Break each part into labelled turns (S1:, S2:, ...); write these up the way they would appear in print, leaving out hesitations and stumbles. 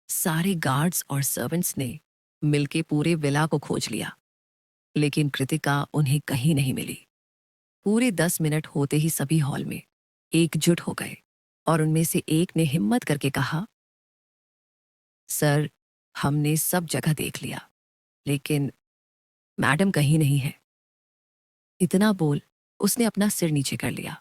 S1: सारे गार्ड्स और सर्वेंट्स ने मिलके पूरे विला को खोज लिया, लेकिन कृतिका उन्हें कहीं नहीं मिली। पूरे 10 मिनट होते ही सभी हॉल में एकजुट हो गए और उनमें से एक ने हिम्मत करके कहा, सर, हमने सब जगह देख लिया, लेकिन मैडम कहीं नहीं है। इतना बोल उसने अपना सिर नीचे कर लिया।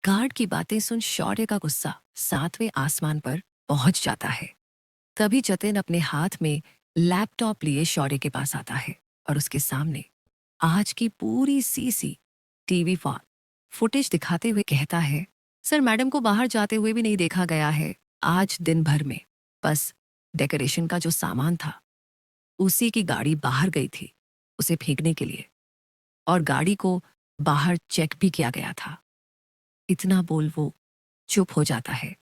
S1: गार्ड की बातें सुन शौर्य का गुस्सा 7वें आसमान पर पहुंच जाता है। तभी जतिन अपने हाथ में लैपटॉप लिए शौर्य के पास आता है और उसके सामने आज की पूरी सीसी टीवी फुटेज दिखाते हुए कहता है, सर, मैडम को बाहर जाते हुए भी नहीं देखा गया है आज दिन भर में। बस डेकोरेशन का जो सामान था उसी की गाड़ी बाहर गई थी उसे फेंकने के लिए, और गाड़ी को बाहर चेक भी किया गया था। इतना बोल वो चुप हो जाता है,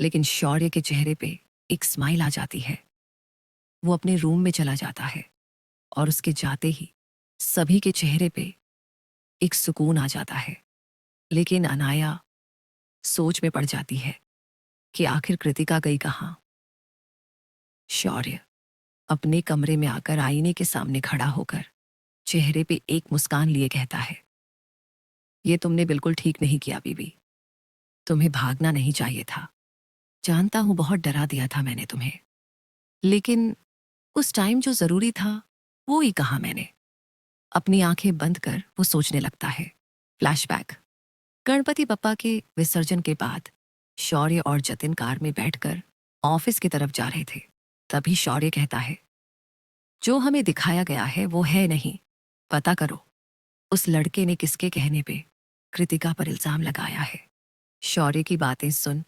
S1: लेकिन शौर्य के चेहरे पे एक स्माइल आ जाती है। वो अपने रूम में चला जाता है और उसके जाते ही सभी के चेहरे पे एक सुकून आ जाता है। लेकिन अनाया सोच में पड़ जाती है कि आखिर कृतिका गई कहाँ। शौर्य अपने कमरे में आकर आईने के सामने खड़ा होकर चेहरे पे एक मुस्कान लिए कहता है, ये तुमने बिल्कुल ठीक नहीं किया बीबी। तुम्हें भागना नहीं चाहिए था। जानता हूं बहुत डरा दिया था मैंने तुम्हें, लेकिन उस टाइम जो जरूरी था वो ही कहा मैंने। अपनी आंखें बंद कर वो सोचने लगता है। फ्लैशबैक। गणपति बप्पा के विसर्जन के बाद शौर्य और जतिन कार में बैठकर ऑफिस की तरफ जा रहे थे। तभी शौर्य कहता है, जो हमें दिखाया गया है वो है नहीं, पता करो उस लड़के ने किसके कहने पे कृतिका पर इल्जाम लगाया है। शौर्य की बातें सुन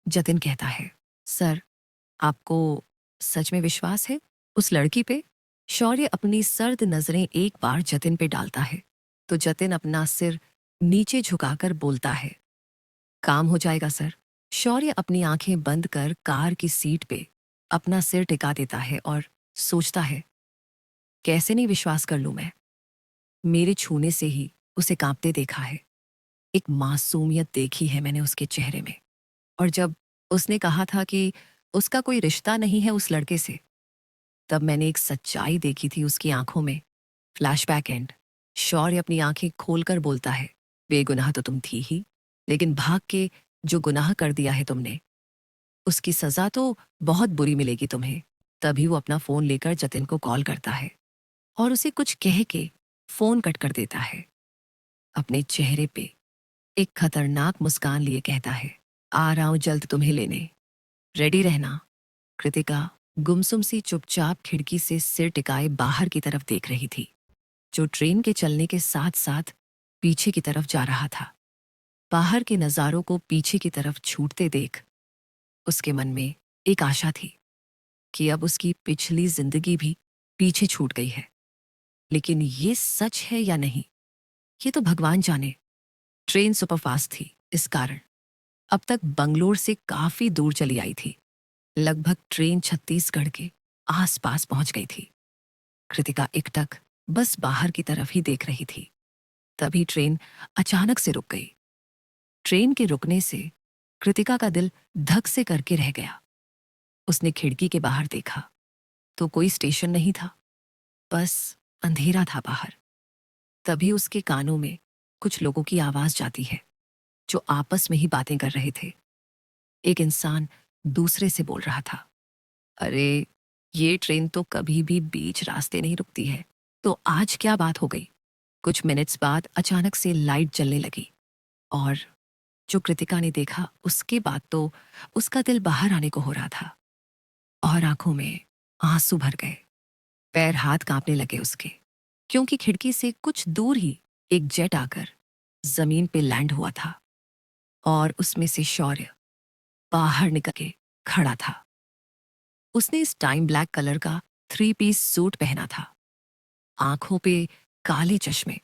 S1: जतिन कहता है, सर, आपको सच में विश्वास है उस लड़की पे? शौर्य अपनी सर्द नजरें एक बार जतिन पे डालता है तो जतिन अपना सिर नीचे झुकाकर बोलता है, काम हो जाएगा सर। शौर्य अपनी आंखें बंद कर कार की सीट पे अपना सिर टिका देता है और सोचता है, कैसे नहीं विश्वास कर लूं मैं? मेरे छूने से ही उसे कांपते देखा है। एक मासूमियत देखी है मैंने उसके चेहरे में। और जब उसने कहा था कि उसका कोई रिश्ता नहीं है उस लड़के से, तब मैंने एक सच्चाई देखी थी उसकी आंखों में। Flashback and. शौर्य अपनी आंखें खोलकर बोलता है, बेगुनाह तो तुम थी ही, लेकिन भाग के जो गुनाह कर दिया है तुमने, उसकी सजा तो बहुत बुरी मिलेगी तुम्हें। तभी वो अपना फोन लेकर जतिन को कॉल करता है और उसे कुछ कह के फोन कट कर देता है। अपने चेहरे पे एक खतरनाक मुस्कान लिए कहता है, आ रहा हूं जल्द तुम्हें लेने, रेडी रहना। कृतिका गुमसुम सी चुपचाप खिड़की से सिर टिकाए बाहर की तरफ देख रही थी, जो ट्रेन के चलने के साथ साथ पीछे की तरफ जा रहा था। बाहर के नज़ारों को पीछे की तरफ छूटते देख उसके मन में एक आशा थी कि अब उसकी पिछली जिंदगी भी पीछे छूट गई है। लेकिन ये सच है या नहीं, ये तो भगवान जाने। ट्रेन सुपरफास्ट थी, इस कारण अब तक बंगलोर से काफी दूर चली आई थी। लगभग ट्रेन छत्तीसगढ़ के आसपास पहुंच गई थी। कृतिका एकटक बस बाहर की तरफ ही देख रही थी। तभी ट्रेन अचानक से रुक गई। ट्रेन के रुकने से कृतिका का दिल धक से करके रह गया। उसने खिड़की के बाहर देखा तो कोई स्टेशन नहीं था, बस अंधेरा था बाहर। तभी उसके कानों में कुछ लोगों की आवाज जाती है जो आपस में ही बातें कर रहे थे। एक इंसान दूसरे से बोल रहा था, अरे, ये ट्रेन तो कभी भी बीच रास्ते नहीं रुकती है, तो आज क्या बात हो गई? कुछ मिनट्स बाद अचानक से लाइट जलने लगी और जो कृतिका ने देखा उसके बाद तो उसका दिल बाहर आने को हो रहा था और आंखों में आंसू भर गए। पैर हाथ कांपने लगे उसके, क्योंकि खिड़की से कुछ दूर ही एक जेट आकर जमीन पे लैंड हुआ था और उसमें से शौर्य बाहर निकल के खड़ा था। उसने इस टाइम ब्लैक कलर का 3 पीस सूट पहना था, आंखों पे काले चश्मे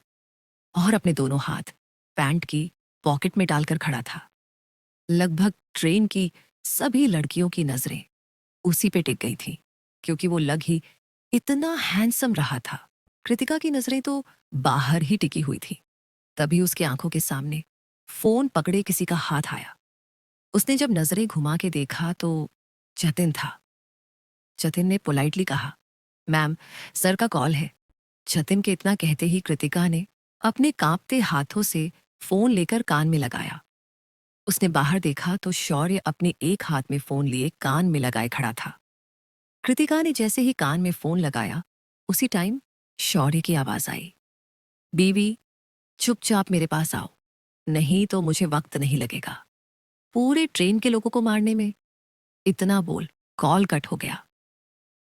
S1: और अपने दोनों हाथ पैंट की पॉकेट में डालकर खड़ा था। लगभग ट्रेन की सभी लड़कियों की नजरें उसी पे टिक गई थी, क्योंकि वो लग ही इतना हैंडसम रहा था। कृतिका की नजरें तो बाहर ही टिकी हुई थी। तभी उसकी आंखों के सामने फोन पकड़े किसी का हाथ आया। उसने जब नजरें घुमा के देखा तो जतिन था। जतिन ने पोलाइटली कहा, मैम, सर का कॉल है। जतिन के इतना कहते ही कृतिका ने अपने कांपते हाथों से फोन लेकर कान में लगाया। उसने बाहर देखा तो शौर्य अपने एक हाथ में फोन लिए कान में लगाए खड़ा था। कृतिका ने जैसे ही कान में फोन लगाया, उसी टाइम शौर्य की आवाज आई, बीवी, चुपचाप मेरे पास आओ, नहीं तो मुझे वक्त नहीं लगेगा पूरे ट्रेन के लोगों को मारने में। इतना बोल कॉल कट हो गया।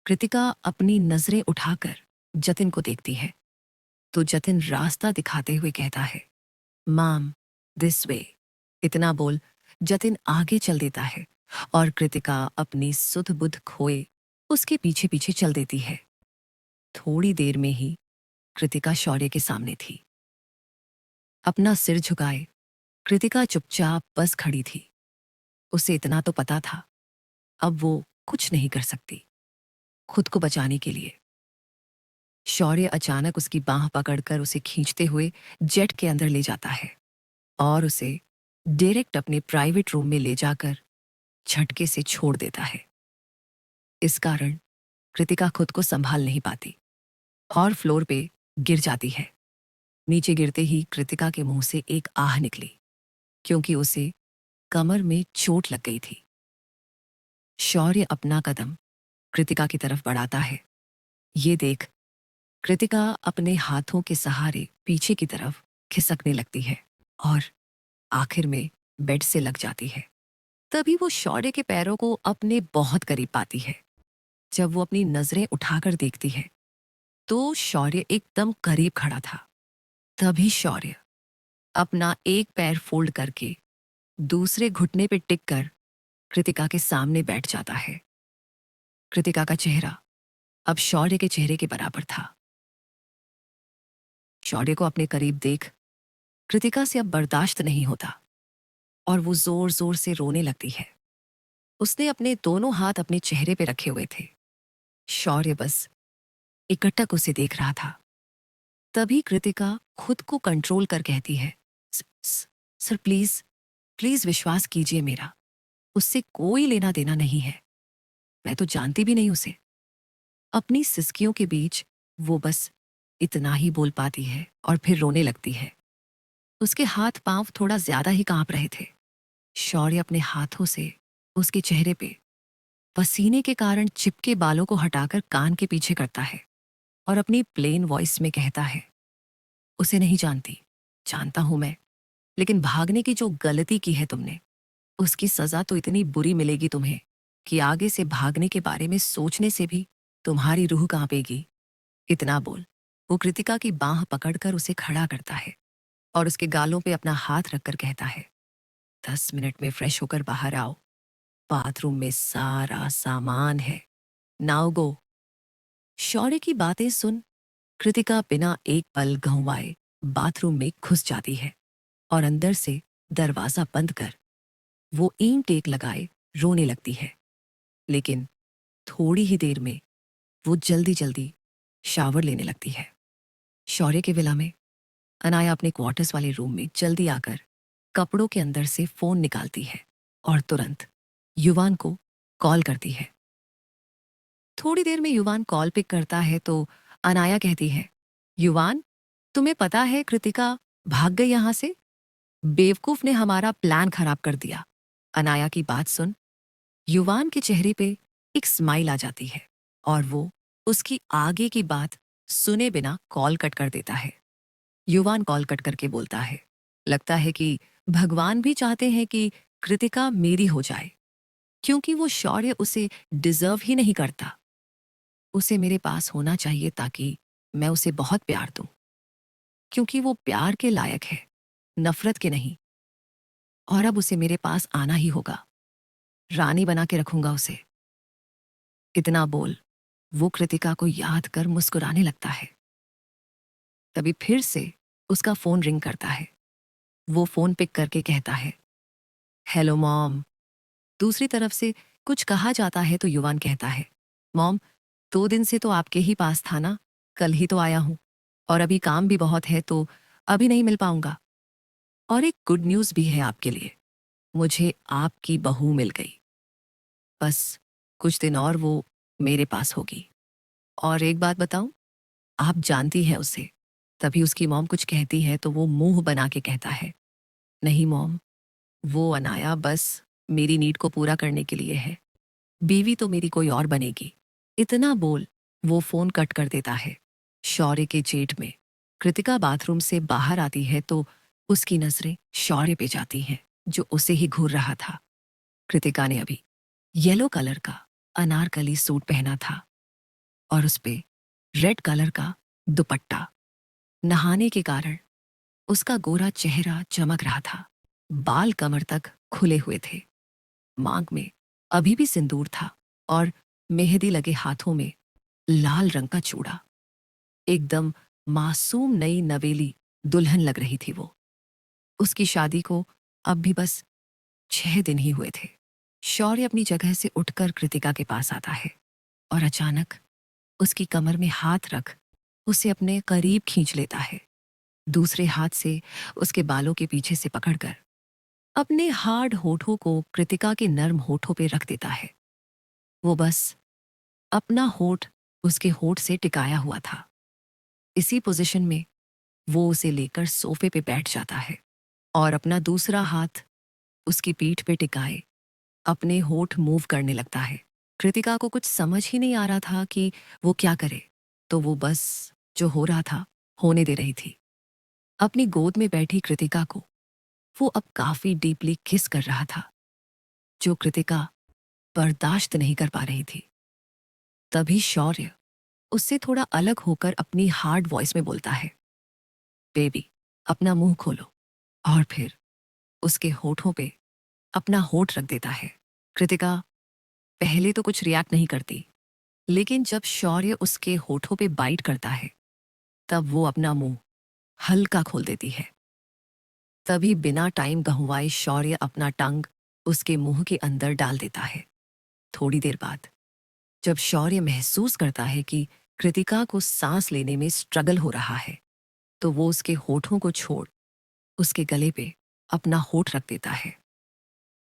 S1: कृतिका अपनी नजरें उठाकर जतिन को देखती है तो जतिन रास्ता दिखाते हुए कहता है, माम, दिस वे। इतना बोल जतिन आगे चल देता है और कृतिका अपनी सुध बुध खोए उसके पीछे पीछे चल देती है। थोड़ी देर में ही कृतिका शौर्य के सामने थी। अपना सिर झुकाए कृतिका चुपचाप बस खड़ी थी। उसे इतना तो पता था, अब वो कुछ नहीं कर सकती खुद को बचाने के लिए। शौर्य अचानक उसकी बांह पकड़कर उसे खींचते हुए जेट के अंदर ले जाता है और उसे डायरेक्ट अपने प्राइवेट रूम में ले जाकर झटके से छोड़ देता है। इस कारण कृतिका खुद को संभाल नहीं पाती और फ्लोर पे गिर जाती है। नीचे गिरते ही कृतिका के मुंह से एक आह निकली क्योंकि उसे कमर में चोट लग गई थी। शौर्य अपना कदम कृतिका की तरफ बढ़ाता है। ये देख कृतिका अपने हाथों के सहारे पीछे की तरफ खिसकने लगती है और आखिर में बेड से लग जाती है। तभी वो शौर्य के पैरों को अपने बहुत करीब पाती है। जब वो अपनी नजरें उठाकर देखती है तो शौर्य एकदम करीब खड़ा था। तभी शौर्य अपना एक पैर फोल्ड करके दूसरे घुटने पे टिक कर कृतिका के सामने बैठ जाता है। कृतिका का चेहरा अब शौर्य के चेहरे के बराबर था। शौर्य को अपने करीब देख कृतिका से अब बर्दाश्त नहीं होता और वो जोर जोर से रोने लगती है। उसने अपने दोनों हाथ अपने चेहरे पे रखे हुए थे। शौर्य बस इकट्ठक उसे देख रहा था। तभी कृतिका खुद को कंट्रोल कर कहती है, सर प्लीज, प्लीज विश्वास कीजिए मेरा, उससे कोई लेना देना नहीं है, मैं तो जानती भी नहीं उसे। अपनी सिसकियों के बीच वो बस इतना ही बोल पाती है और फिर रोने लगती है। उसके हाथ पांव थोड़ा ज्यादा ही कांप रहे थे। शौर्य अपने हाथों से उसके चेहरे पे पसीने के कारण चिपके बालों को हटाकर कान के पीछे करता है और अपनी प्लेन वॉइस में कहता है, उसे नहीं जानती, जानता हूं मैं, लेकिन भागने की जो गलती की है तुमने, उसकी सजा तो इतनी बुरी मिलेगी तुम्हें कि आगे से भागने के बारे में सोचने से भी तुम्हारी रूह कांपेगी। इतना बोल वो कृतिका की बांह पकड़कर उसे खड़ा करता है और उसके गालों पे अपना हाथ रखकर कहता है, 10 मिनट में फ्रेश होकर बाहर आओ, बाथरूम में सारा सामान है, नाउ गो। शौर्य की बातें सुन कृतिका बिना एक पल गंवाए बाथरूम में घुस जाती है और अंदर से दरवाजा बंद कर वो ईम टेक लगाए रोने लगती है। लेकिन थोड़ी ही देर में वो जल्दी जल्दी शावर लेने लगती है। शौर्य के विला में अनाया अपने क्वार्टर्स वाले रूम में जल्दी आकर कपड़ों के अंदर से फोन निकालती है और तुरंत युवान को कॉल करती है। थोड़ी देर में युवान कॉल पिक करता है तो अनाया कहती है, युवान, तुम्हें पता है कृतिका भाग गई यहां से, बेवकूफ ने हमारा प्लान खराब कर दिया। अनाया की बात सुन युवान के चेहरे पे एक स्माइल आ जाती है और वो उसकी आगे की बात सुने बिना कॉल कट कर देता है। युवान कॉल कट करके बोलता है, लगता है कि भगवान भी चाहते हैं कि कृतिका मेरी हो जाए, क्योंकि वो शौर्य उसे डिजर्व ही नहीं करता। उसे मेरे पास होना चाहिए ताकि मैं उसे बहुत प्यार दूं, क्योंकि वो प्यार के लायक है, नफरत के नहीं। और अब उसे मेरे पास आना ही होगा, रानी बना के रखूंगा उसे। इतना बोल वो कृतिका को याद कर मुस्कुराने लगता है। तभी फिर से उसका फोन रिंग करता है। वो फोन पिक करके कहता है, हेलो मॉम। दूसरी तरफ से कुछ कहा जाता है तो युवान कहता है, मॉम, 2 दिन से तो आपके ही पास था ना, कल ही तो आया हूं और अभी काम भी बहुत है तो अभी नहीं मिल पाऊंगा। और एक गुड न्यूज भी है आपके लिए, मुझे आपकी बहू मिल गई। बस कुछ दिन और वो मेरे पास होगी। और एक बात बताऊं, आप जानती हैं उसे। तभी उसकी मॉम कुछ कहती है तो वो मुंह बना के कहता है, नहीं मॉम, वो अनाया बस मेरी नीड को पूरा करने के लिए है। बीवी तो मेरी कोई और बनेगी। इतना बोल वो फोन कट कर देता है। शौर्य के जेट में कृतिका बाथरूम से बाहर आती है तो उसकी नजरें शौर्य पे जाती हैं, जो उसे ही घूर रहा था। कृतिका ने अभी येलो कलर का अनारकली सूट पहना था और उस पे रेड कलर का दुपट्टा। नहाने के कारण उसका गोरा चेहरा चमक रहा था। बाल कमर तक खुले हुए थे। मांग में अभी भी सिंदूर था और मेहंदी लगे हाथों में लाल रंग का चूड़ा। एकदम मासूम नई नवेली दुल्हन लग रही थी वो। उसकी शादी को अब भी बस 6 दिन ही हुए थे। शौर्य अपनी जगह से उठकर कृतिका के पास आता है और अचानक उसकी कमर में हाथ रख उसे अपने करीब खींच लेता है। दूसरे हाथ से उसके बालों के पीछे से पकड़कर अपने हार्ड होठों को कृतिका के नर्म होठों पे रख देता है। वो बस अपना होठ उसके होठ से टिकाया हुआ था। इसी पोजीशन में वो उसे लेकर सोफे पे बैठ जाता है और अपना दूसरा हाथ उसकी पीठ पे टिकाए अपने होठ मूव करने लगता है। कृतिका को कुछ समझ ही नहीं आ रहा था कि वो क्या करे, तो वो बस जो हो रहा था होने दे रही थी। अपनी गोद में बैठी कृतिका को वो अब काफी डीपली किस कर रहा था, जो कृतिका बर्दाश्त नहीं कर पा रही थी। तभी शौर्य उससे थोड़ा अलग होकर अपनी हार्ड वॉइस में बोलता है, बेबी अपना मुंह खोलो। और फिर उसके होठों पे अपना होठ रख देता है। कृतिका पहले तो कुछ रिएक्ट नहीं करती, लेकिन जब शौर्य उसके होठों पे बाइट करता है तब वो अपना मुंह हल्का खोल देती है। तभी बिना टाइम गंवाए शौर्य अपना टंग उसके मुंह के अंदर डाल देता है। थोड़ी देर बाद जब शौर्य महसूस करता है कि कृतिका को सांस लेने में स्ट्रगल हो रहा है, तो वो उसके होठों को छोड़ उसके गले पे अपना होठ रख देता है।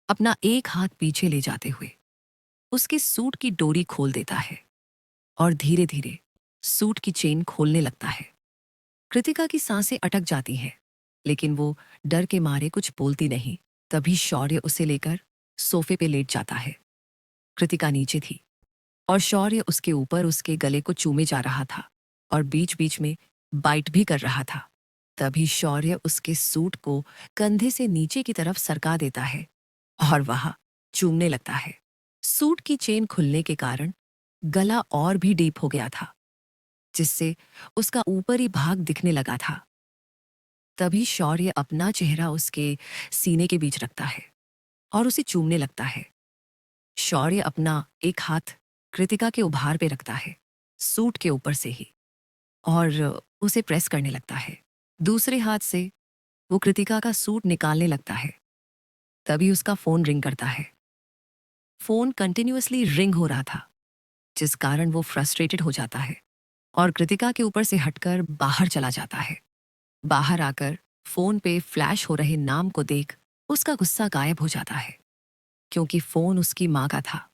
S1: अपना एक हाथ पीछे ले जाते हुए उसके सूट की डोरी खोल देता है और धीरे धीरे सूट की चेन खोलने लगता है। कृतिका की सांसें अटक जाती हैं, लेकिन वो डर के मारे कुछ बोलती नहीं। तभी शौर्य उसे लेकर सोफे पे लेट जाता है। कृतिका नीचे थी और शौर्य उसके ऊपर उसके गले को चूमे जा रहा था और बीच बीच में बाइट भी कर रहा था। तभी शौर्य उसके सूट को कंधे से नीचे की तरफ सरका देता है और वहां चूमने लगता है। सूट की चेन खुलने के कारण गला और भी डीप हो गया था, जिससे उसका ऊपरी भाग दिखने लगा था। तभी शौर्य अपना चेहरा उसके सीने के बीच रखता है और उसे चूमने लगता है। शौर्य अपना एक हाथ कृतिका के उभार पे रखता है, सूट के ऊपर से ही, और उसे प्रेस करने लगता है। दूसरे हाथ से वो कृतिका का सूट निकालने लगता है। तभी उसका फोन रिंग करता है। फोन कंटिन्यूअसली रिंग हो रहा था, जिस कारण वो फ्रस्ट्रेटेड हो जाता है और कृतिका के ऊपर से हटकर बाहर चला जाता है। बाहर आकर फोन पे फ्लैश हो रहे नाम को देख उसका गुस्सा गायब हो जाता है, क्योंकि फोन उसकी माँ का था।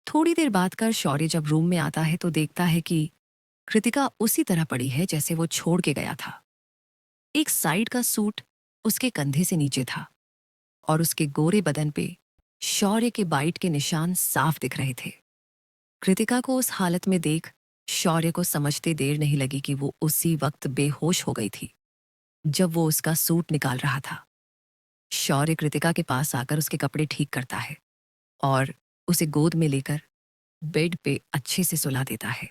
S1: थोड़ी देर बाद कर शौर्य जब रूम में आता है तो देखता है कि कृतिका उसी तरह पड़ी है जैसे वो छोड़ के गया था। एक साइड का सूट उसके कंधे से नीचे था और उसके गोरे बदन पे शौर्य के बाइट के निशान साफ दिख रहे थे। कृतिका को उस हालत में देख शौर्य को समझते देर नहीं लगी कि वो उसी वक्त बेहोश हो गई थी जब वो उसका सूट निकाल रहा था। शौर्य कृतिका के पास आकर उसके कपड़े ठीक करता है और उसे गोद में लेकर बेड पे अच्छे से सुला देता है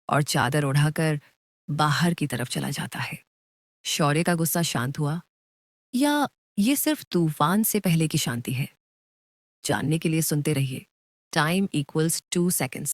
S1: और चादर उड़ाकर बाहर की तरफ चला जाता है। शौर्य का गुस्सा शांत हुआ या ये सिर्फ तूफान से पहले की शांति है? जानने के लिए सुनते रहिए। Time equals 2 seconds.